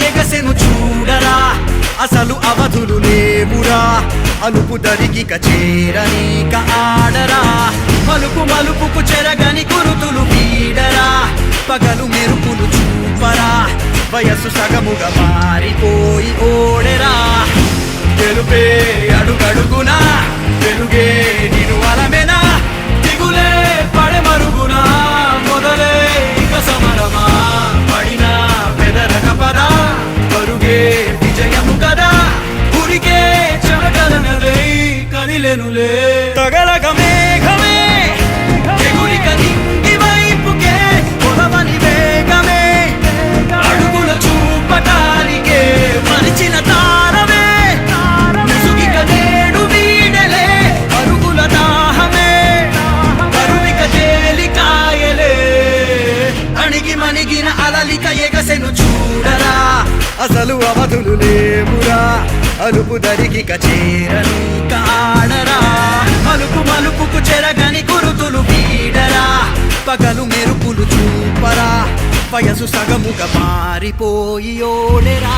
ఎగసెను చూడరా అసలు అవధులు లేవురా అలుపు దరిగిక చేరనీక ఆడరా మలుపు మలుపుకు చెరగని గురుతులు వీడరా పగలు మెరుపులు చూపరా వయస్సు సగముగా మారిపోయి ఓడెరా తెలుపే అడుగడుగునా వెలుగే నిను అలమెనా దిగులే పడమరుగునా మొదలే ఇక సమరమా పడినా పెదరక పదా పరుగే విజయము కదా ఉరికే చెమటలనలే కదిలెనులే తగలగ మేఘమే ఎగురిక నింగి వైపుకే పొలవని వేగమే అడుగుల చూపటానికే మరిచిన తారమే ముసుగిక నేడు వీడలే అరుగుల దాహమే కరువిక తేలికాయలే అణిగి మణిగిన అలలిక ఎగసెను చూడరా అసలు అవధులు లేవురా అలుపు దరిగిక చేరని కాడరా మలుపు మలుపుకు చెరగని గురుతులు వీడరా పగలు మెరుపులు చూపరా వయసు సగముగా మారిపోయి ఓడెరా